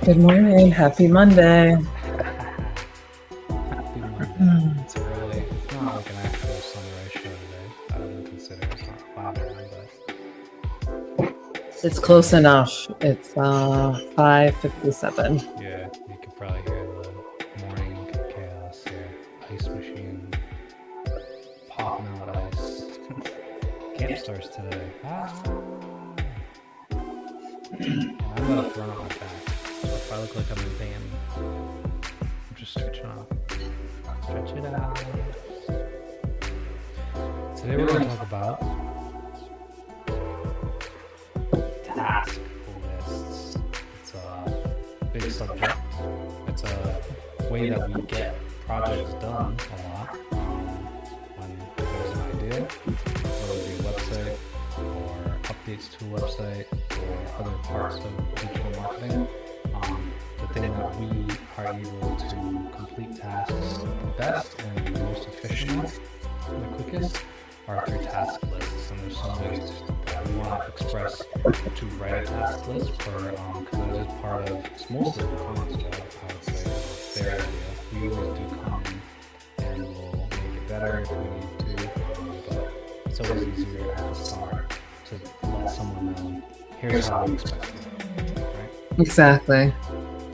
Good morning. Happy Monday. Happy Monday. It's early. It's not like an actual sunrise show today. I don't consider it's not 5 a.m., but It's close enough. It's 5:57. yeah, you can probably hear the morning chaos here. Ice machine popping out ice. Camp starts today. I'm gonna throw on my back. So if I look like I'm in pain, I'm just stretching out. Stretch it out. Today we're going to talk about task lists. It's a big subject. It's a way that we get projects done a lot. When there's an idea, whether it be a website or updates to a website or other parts of digital marketing. The thing that we are able to complete tasks best and the most efficient and the quickest are through task lists. And there's some ways that we want to express to write a task list for, because that is part of, it's mostly the client's job, I would say, it's their idea. We always do come and we'll make it better if we need to, but it's always easier at the start to let someone know, here's how we expect it, right? Exactly.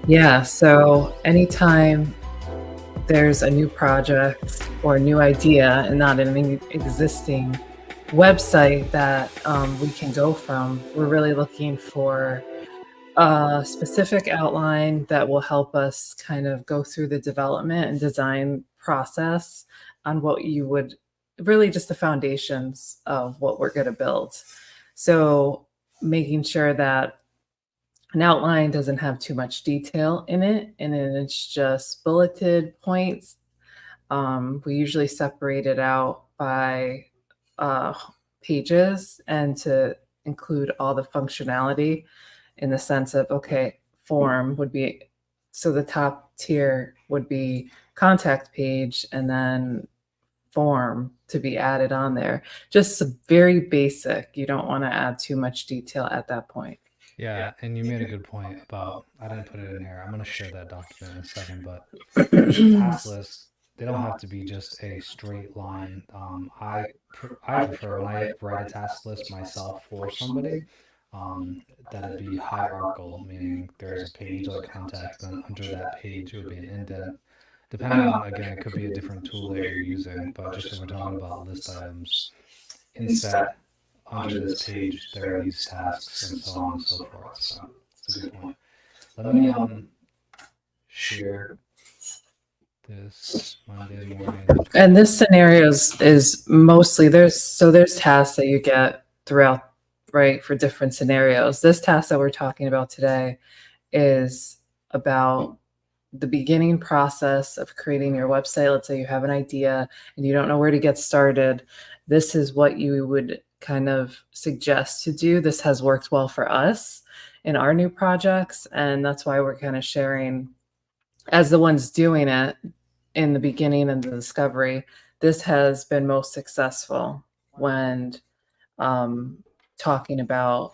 Yeah. So anytime there's a new project or a new idea and not an existing website that we can go from, we're really looking for a specific outline that will help us kind of go through the development and design process on what you would really just the foundations of what we're going to build. So making sure that an outline doesn't have too much detail in it, and then it's just bulleted points. We usually separate it out by pages and to include all the functionality in the sense of, okay, form would be, so the top tier would be contact page and then form to be added on there. Just very basic. You don't want to add too much detail at that point. Yeah, and you made a good point about, I didn't put it in here. I'm going to share that document in a second, but task lists, they don't have to be just a straight line. I prefer when I write a task list myself for somebody, that it'd be hierarchical, meaning there's a page like contact, and under that page it would be an indent. Depending on, again, it could be a different tool that you're using, but just if we're talking about list items, inset, under this page, there are these tasks and so on and so forth. So it's a good point. Let me share this Monday morning. And this scenario is mostly there's tasks that you get throughout, right, for different scenarios. This task that we're talking about today is about the beginning process of creating your website. Let's say you have an idea and you don't know where to get started. This is what you would kind of suggest to do. This has worked well for us in our new projects, and that's why we're kind of sharing as the ones doing it in the beginning and the discovery. This has been most successful when um, talking about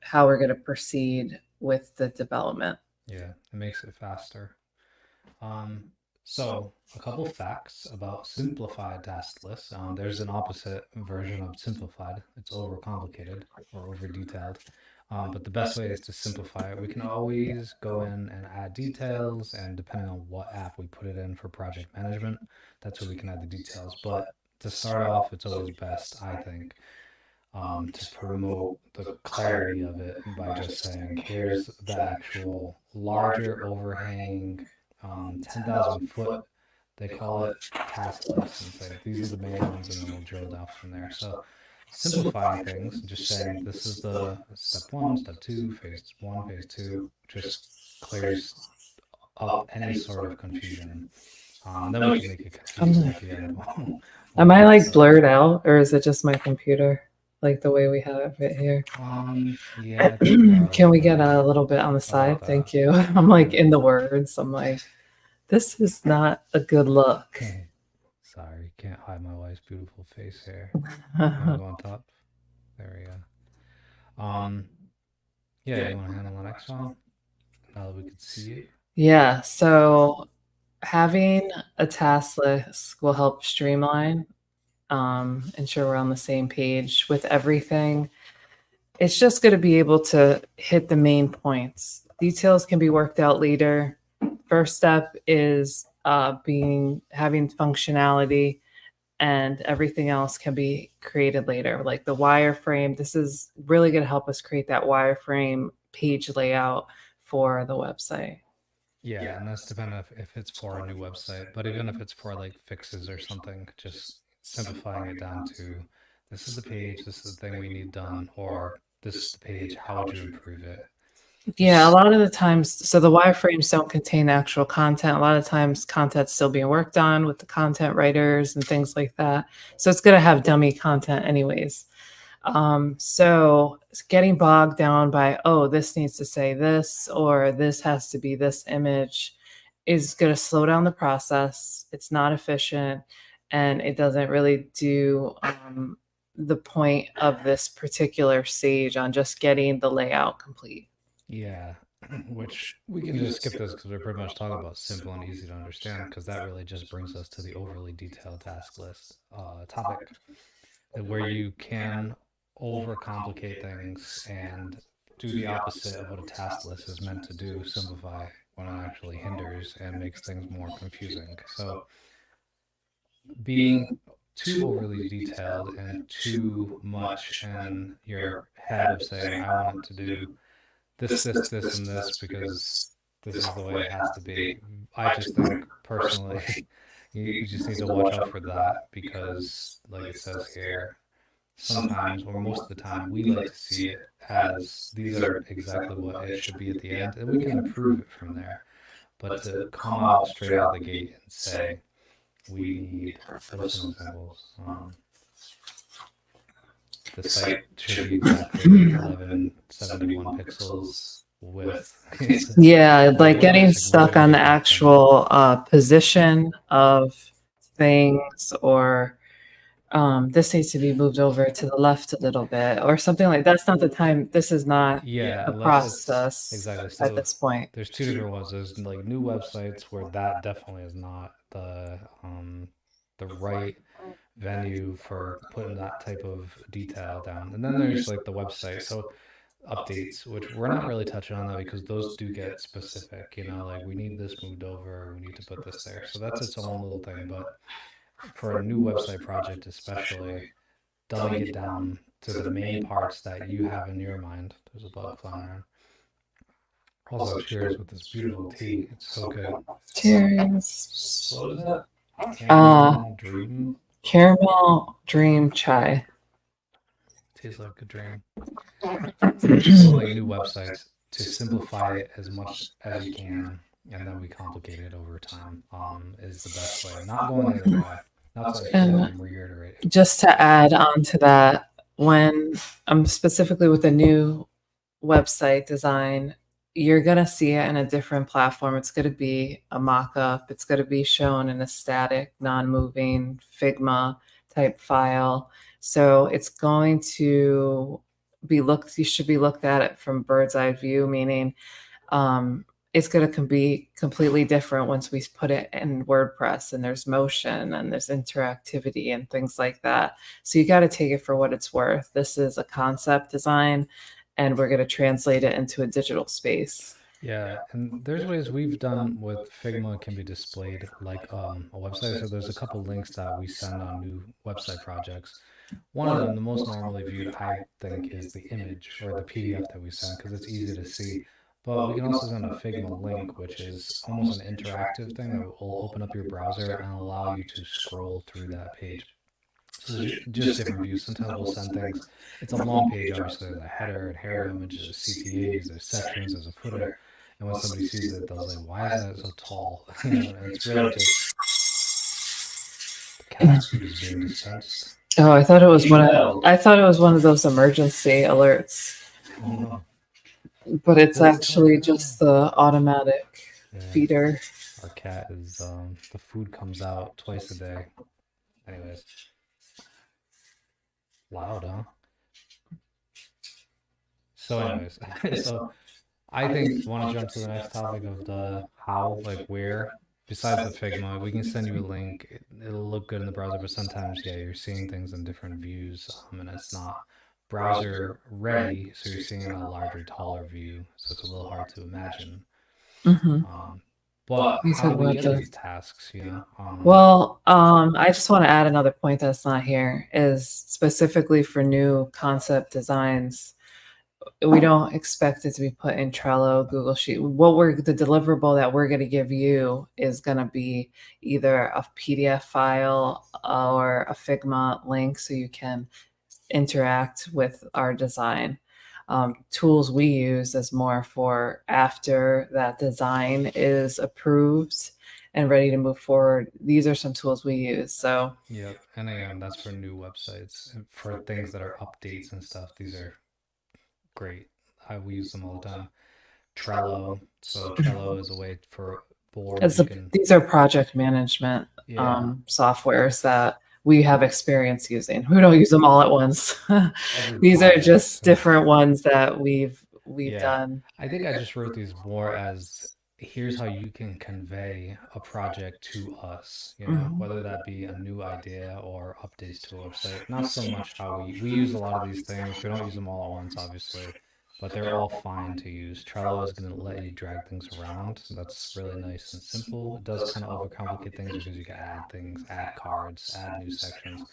how we're going to proceed with the development. Yeah, it makes it faster. So a couple facts about simplified task lists. There's an opposite version of simplified. It's overcomplicated or over detailed. But the best way is to simplify it. We can always go in and add details, and depending on what app we put it in for project management, that's where we can add the details. But to start off, it's always best, I think, to promote the clarity of it by just saying, here's the actual larger overhang 10,000 foot, they call it, task list, and say these are the main ones, and then we'll drill down from there. So simplifying things, just saying this is the step one, step two, phase one, phase two, just clears up any sort of confusion. And then we can make it confusing at the end. Am I like blurred out, or is it just my computer? Like the way we have it here. Yeah. Can we get a little bit on the side? Thank you. I'm like in the words. I'm like, this is not a good look. Sorry, can't hide my wife's beautiful face here. Go on top. There we go. Yeah, you want to handle the next one? Now that we can see it. Yeah. So having a task list will help streamline, ensure we're on the same page with everything. It's just going to be able to hit the main points. Details can be worked out later. First step is having functionality, and everything else can be created later. Like the wireframe, this is really going to help us create that wireframe page layout for the website. Yeah, and that's dependent if it's for a new website, but even if it's for like fixes or something, just simplifying it down to this is the page, this is the thing we need done, or this is the page, how would you improve it? Yeah, a lot of the times, so the wireframes don't contain actual content. A lot of times content's still being worked on with the content writers and things like that. So it's going to have dummy content anyways. So it's getting bogged down by, oh, this needs to say this, or this has to be this image, is going to slow down the process. It's not efficient, and it doesn't really do the point of this particular stage on just getting the layout complete. Yeah, which we can just skip this because we're pretty much talking about simple and easy to understand, because that really just brings us to the overly detailed task list topic, where you can overcomplicate things and do the opposite of what a task list is meant to do, simplify, when it actually hinders and makes things more confusing. So being too overly detailed and too much in your head of saying, I want it to do this, and this because this is the way it has to be. I just think personally, you just need to watch out for that, because like it says here, sometimes, or most of the time, we like to see it as these are exactly what it should be at the end, and we can improve it from there. But to come out straight out of the gate and say, we need, what are some examples? The site should be exactly 1171 pixels with. Yeah, like getting stuck on the actual position of things, or this needs to be moved over to the left a little bit, or something like that's not the time. This is not a process exactly. So at this point. There's two different ones. There's like new websites where that definitely is not the right venue for putting that type of detail down. And then there's like the website. So updates, which we're not really touching on that because those do get specific, like we need this moved over, we need to put this there. So that's its own little thing. But for a new website project especially, dumbing it down to the main parts that you have in your mind. There's a bug flying around. Also, cheers with this beautiful tea. It's so good. Cheers. What is that? Caramel Dream Chai. Tastes like a dream. So like new websites, to simplify it as much as you can, and then we complicate it over time, is the best way. Not going the other way. Not to And reiterate. just to add on to that, when I'm specifically with the new website design, you're going to see it in a different platform. It's going to be a mock up, it's going to be shown in a static, non moving Figma type file. So it's going to be looked, you should be looked at it from bird's eye view, meaning um, it's going to be completely different once we put it in WordPress and there's motion and there's interactivity and things like that. So you got to take it for what it's worth. This is a concept design and we're going to translate it into a digital space. Yeah, and there's ways we've done with Figma can be displayed like a website. So there's a couple links that we send on new website projects. One of them, the most normally viewed, I think, is the image or the PDF that we send because it's easy to see. But we can also send a Figma link, which is almost an interactive thing that will open up your browser and allow you to scroll through that page. So there's just different views. Sometimes we'll send things. It's a long page, obviously. There's a header, a header image, there's CTAs, there's sections, there's a footer. And when somebody sees it, they'll say, "Why is that so tall?" And it's really just the cat's food is being dispensed. Oh, I thought it was I thought it was one of those emergency alerts. Oh no. But it's Food's coming actually out. just the automatic Yeah. feeder. Our cat is the food comes out twice a day. Anyways. Loud, huh? So anyways, so I think want to jump to the next topic of the how, like where, besides the Figma, we can send you a link. It'll look good in the browser, but sometimes, yeah, you're seeing things in different views, and it's not browser ready, so you're seeing a larger, taller view, so it's a little hard to imagine. Mm-hmm. But You how said do we what get the these tasks, Well, I just want to add another point that's not here is specifically for new concept designs. We don't expect it to be put in Trello, Google Sheet. The deliverable that we're going to give you is going to be either a PDF file or a Figma link so you can interact with our design. Tools we use is more for after that design is approved and ready to move forward. These are some tools we use. So, Yep. And again, that's for new websites. And for things that are updates and stuff, these are great. We use them all the time. Trello. So Trello is a way for board as you can, these are project management yeah, softwares that we have experience using. We don't use them all at once. every These are project. just different ones that we've Yeah. done. I think I just wrote these more as here's how you can convey a project to us, Mhm. whether that be a new idea or updates to a website. Not so much how we use a lot of these things. We don't use them all at once, obviously, but they're all fine to use. Trello is going to let you drag things around. That's really nice and simple. It does kind of overcomplicate things because you can add things, add cards, add new sections.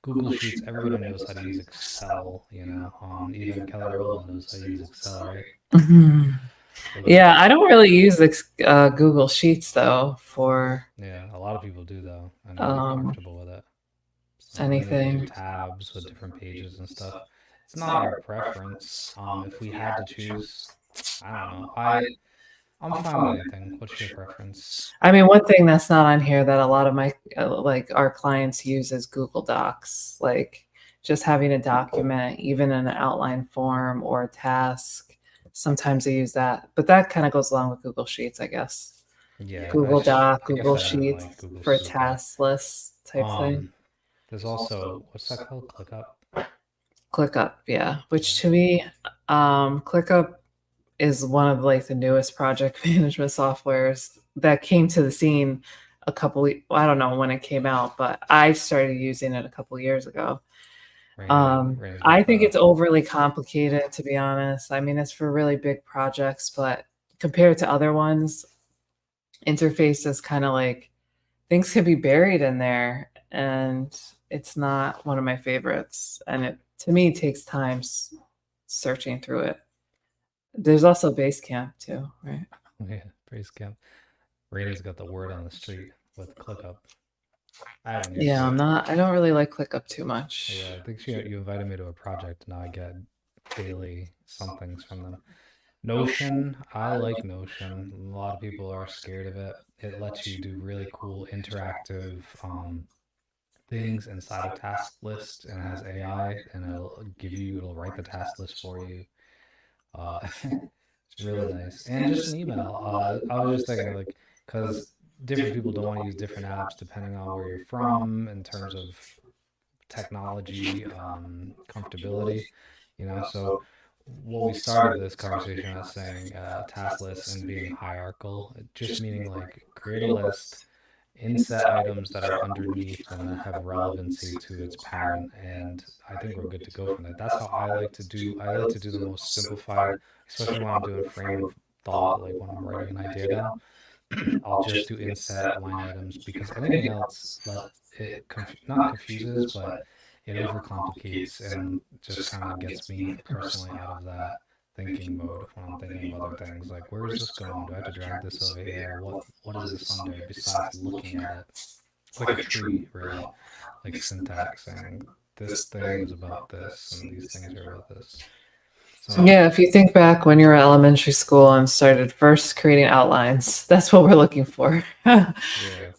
Google Sheets, everybody knows how to use Excel, even Kelly Rowland knows how to use Excel, right? Mhm. Well, Yeah, I don't really use Google Sheets though for yeah, a lot of people do though, and they're um, comfortable with it. So, and they do anything. tabs with different pages and stuff. It's not our preference. If we had to choose, I don't know. I'm fine with anything. What's your preference? I mean, one thing that's not on here that a lot of my like our clients use is Google Docs. Like just having a document, even in an outline form or a task. Sometimes they use that, but that kind of goes along with Google Sheets, I guess. Yeah, Google Doc, I guess Google I didn't Sheets like Google for a Sheets, but task list type thing. there's also what's that called? ClickUp. ClickUp, yeah. Yeah. Which to me, ClickUp is one of like the newest project management softwares that came to the scene I don't know when it came out, but I started using it a couple years ago. Raina's got I think the it's overly complicated, to be honest. I mean, it's for really big projects, but compared to other ones, interface is kind of like things could be buried in there, and it's not one of my favorites. And it to me takes time searching through it. There's also Basecamp too, right? yeah, praise camp. Raina's got the word on the street with ClickUp. I haven't used Yeah, it. I don't really like ClickUp too much. Yeah, I think you invited me to a project. Now I get daily somethings from them. Notion, I like Notion. A lot of people are scared of it. It lets you do really cool interactive things inside of task list, and it has AI, and it'll write the task list for you. It's really nice. And just an email. I was just thinking, like, because different people don't want to use different apps depending on where you're from in terms of technology, comfortability, So what we started this conversation as saying task lists and being hierarchical, just meaning like create a list, inset items that are underneath and that have relevancy to its parent, and I think we're good to go from there. That's how I like to do. I like to do the most simplified, especially when I'm doing frame of thought, like when I'm writing an idea down. I'll just do inset line items, because anything else not confuses, but it overcomplicates and just kind of gets me personally out of that thinking mode when I'm thinking of other things. Like, where is this going? Do I have to drag this over here? What is this under besides looking at it? It's like a tree, really, like syntax saying this thing is about this and these things are about this. So Yeah, if you think back when you were in elementary school and started first creating outlines, that's what we're looking for. yeah,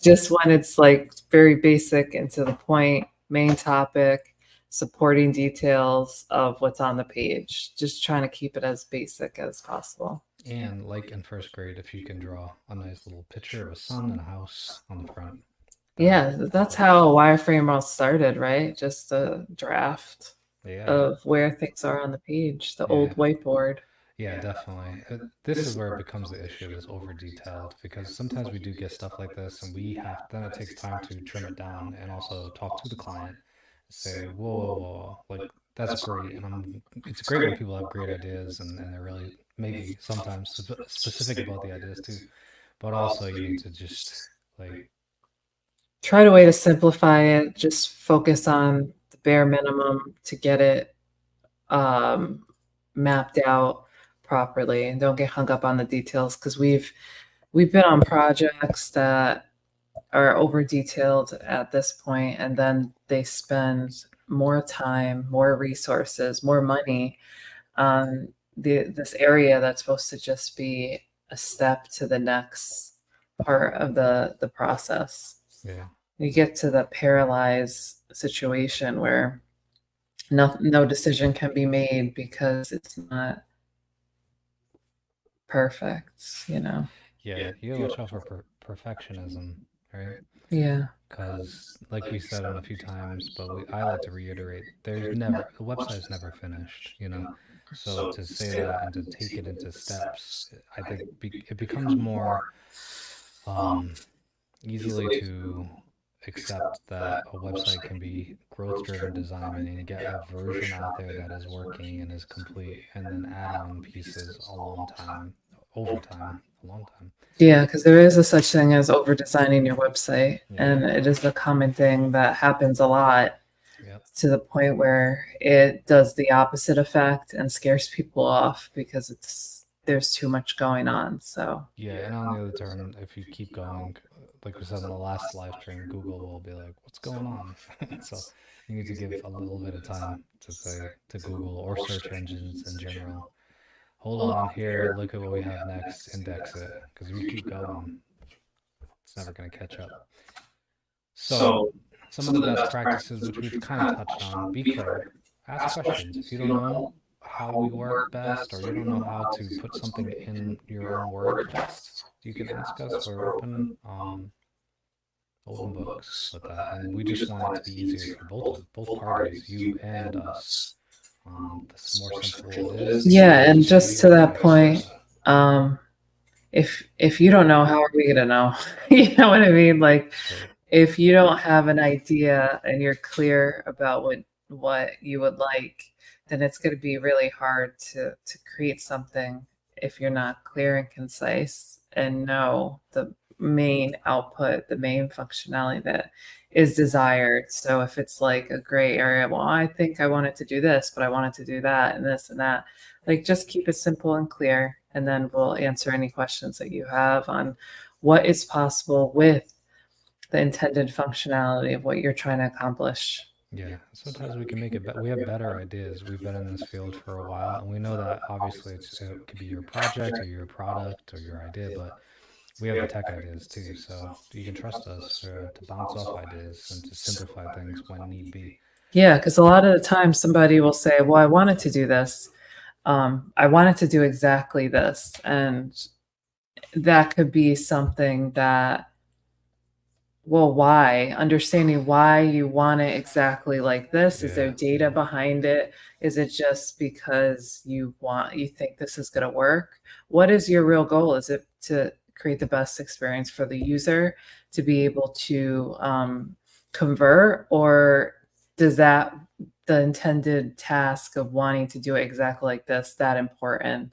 Just when it's like very basic and to the point, main topic, supporting details of what's on the page. Just trying to keep it as basic as possible. and like in first grade, if you can draw a nice little picture of a sun and a house on the front, Yeah, that that's works. how wireframe all started, right? Just a draft Yeah, of where things are on the page, the yeah, old whiteboard. yeah, definitely. This is where it becomes the issue, is over detailed, because sometimes we do get stuff like this and then it takes time to trim it down and also talk to the client, say, whoa, whoa, whoa, like that's great. And it's great when people have great ideas, and they're really maybe sometimes specific about the ideas too. But also you need to just like, Try to way to simplify it, just focus on the bare minimum to get it um, mapped out properly and don't get hung up on the details because we've been on projects that are over detailed at this point and then they spend more time, more resources, more money on this area that's supposed to just be a step to the next part of the process. yeah. You get to the paralyzed situation where no decision can be made because it's not perfect, you know. Yeah, you gotta watch out for perfectionism, right? Yeah. Because, like we said on a few times, but I like to reiterate, the website's never finished, So to say that and to take it into steps, I think it becomes more um, easily to accept that a website can be growth-driven design, meaning you get a version out there that is working and is complete, and then add on pieces over time, a long time. Yeah, because there is a such thing as over designing your website, Yeah. and it is a common thing that happens a lot Yep. to the point where it does the opposite effect and scares people off because there's too much going on. So Yeah, and on the other turn, if you keep going, like we said in the last live stream, Google will be like, "What's going on?" So you need to give a little bit of time to say to Google or search engines in general, "Hold on, here, look at what we have next, index it," because if you keep going, it's never going to catch up. So some of the best practices, which we've kind of touched on, be clear, ask questions. If you don't know how we work best, or you don't know how to put something in your own words best, you can ask us. We're open books with that, and we just want it to be easier for both parties, you and us. The more simple it is, the yeah, easier and it's going to just be, to and that vice point, versa. if you don't know, how are we gonna know? You know what I mean? Like Right. if you don't have an idea and you're clear about what you would like, then it's going to be really hard to create something if you're not clear and concise and know the main output, the main functionality that is desired. So if it's like a gray area, well, I think I wanted to do this, but I wanted to do that and this and that, like just keep it simple and clear, and then we'll answer any questions that you have on what is possible with the intended functionality of what you're trying to accomplish. Yeah, sometimes we can make it. We have better ideas. We've been in this field for a while, and we know that obviously it could be your project or your product or your idea, but we have the tech ideas too, so you can trust us to bounce off ideas and to simplify things when need be. Yeah, because a lot of the time somebody will say, "Well, I wanted to do this. I wanted to do exactly this," and that could be something that, well, why? Understanding why you want it exactly like this. Is there Yeah. data behind it? Is it just because you think this is going to work? What is your real goal? Is it to create the best experience for the user, to be able to convert, or does that the intended task of wanting to do it exactly like this that important?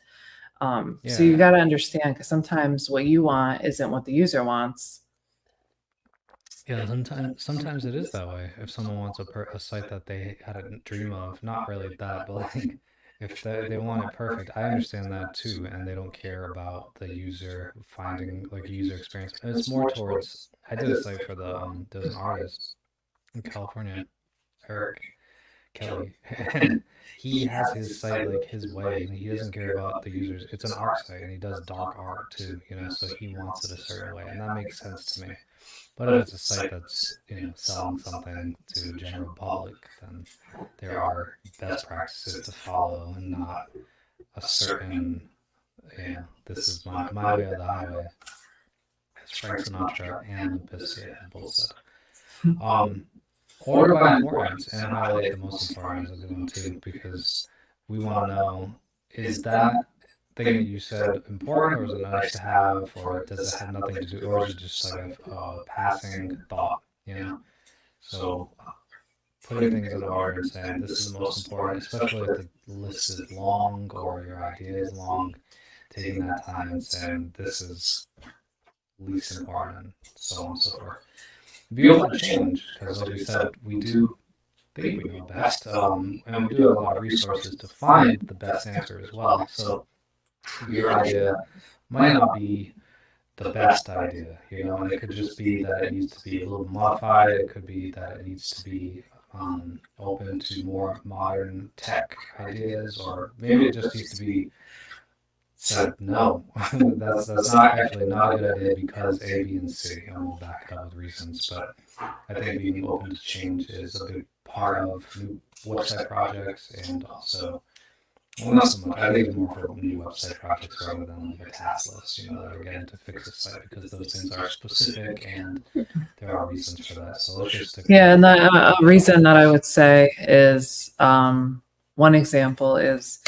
So you Yeah. got to understand, because sometimes what you want isn't what the user wants. Yeah, sometimes it is that way. If someone wants a site that they had a dream of, not really that, but like if they want it perfect, I understand that too, and they don't care about the user finding like user experience. And it's more towards I did a site for the there's an artist in California, Eric Kelly, and he has his site like his way, and he doesn't care about the users. It's an art site, and he does dark art too, so he wants it a certain way, and that makes sense to me. But if it's a site that's, selling something to the general public, then there are best practices to follow and not a certain, this is my way or the highway, as Frank Sinatra and Limp Bizkit have both said. Um, Order by importance and highlight the most important is a good one too, because we want to know, is that thing that you said important, or is it nice to have, or does it have nothing to do, or is it just like a passing thought, So putting things in order and saying this is the most important, especially if the list is long or your idea is long, taking that time and saying this is least important and so on and so forth. Be open to change because, like we said, we do think we know best, and we do have a lot of resources to find the best answer as well. So your idea might not be the best idea, and it could just be that it needs to be a little modified. It could be that it needs to be open to more modern tech ideas, or maybe it just needs to be said no. That's not actually not a good idea because A, B, and C, and we'll back it up with reasons. But I think being open to change is a big part of new website projects, and also, well, not so much. I think it's more for new website projects rather than like a task list, that are getting to fix a site, because those things are specific and there are reasons for that. So let's just stick Yeah, with. and a reason that I would say is one example is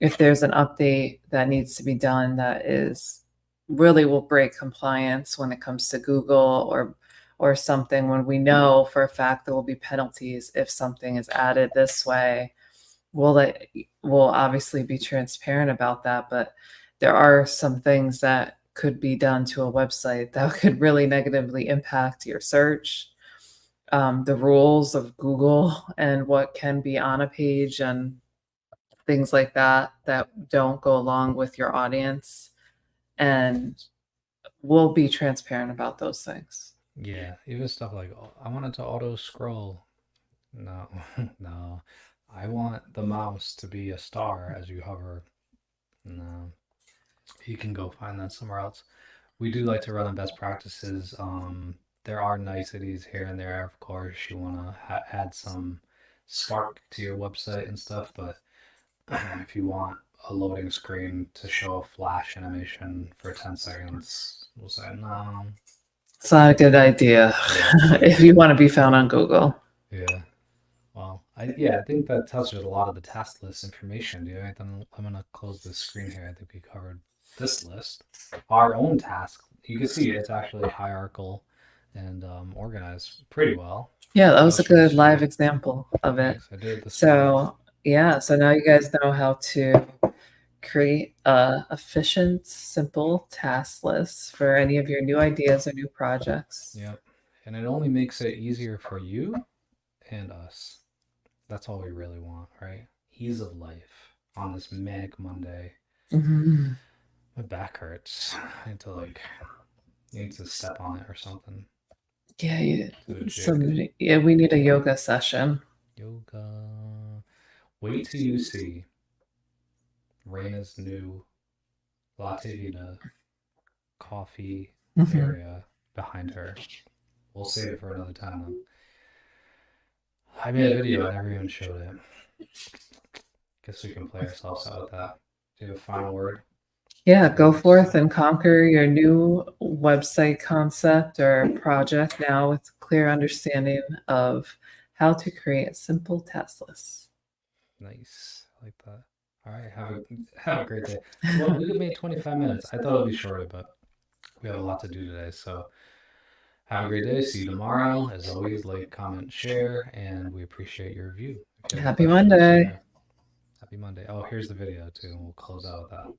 if there's an update that needs to be done that is really will break compliance when it comes to Google, or something, when we know for a fact there will be penalties if something is added this way, we'll obviously be transparent about that. But there are some things that could be done to a website that could really negatively impact your search, the rules of Google and what can be on a page, and things like that that don't go along with your audience. And we'll be transparent about those things. Yeah, even stuff like, oh, I want it to auto scroll. No, no. I want the mouse to be a star as you hover. No, you can go find that somewhere else. We do like to run on best practices. There are niceties here and there, of course. You want to add some spark to your website and stuff, but if you want a loading screen to show a flash animation for 10 seconds, we'll say no. It's not a good idea if you want to be found on Google. Yeah. Well, I think that touches a lot of the task list information. Do you have anything? I'm gonna close this screen here. I think we covered this list. Our own task. You can see it's actually hierarchical and organized pretty well. Yeah, that What was a else should we good live see? example of it. Thanks. I did it this morning. So, yeah, so now you guys know how to create a efficient, simple task list for any of your new ideas or new projects. Yep. And it only makes it easier for you and us. That's all we really want, right? Ease of life on this manic Monday. Mhm. My back hurts. I need to step on it or something. Yeah, Do a jig. we need a yoga session. Yoga. Wait till you see Reina's new Latte Vita coffee Mhm. area behind her. We'll save it for another time though. I made a video, I never even showed it. Guess we can play ourselves out with that. Do you have a final word? Yeah, go forth and conquer your new website concept or project now with clear understanding of how to create a simple task list. Nice. I like that. All right, have a great day. Well, we made 25 minutes. I thought it would be shorter, but we have a lot to do today. So have a great day. See you tomorrow. As always, like, comment, share, and we appreciate your review. If you have any Happy questions, Monday. yeah. Happy Monday. Oh, here's the video too, and we'll close out with that.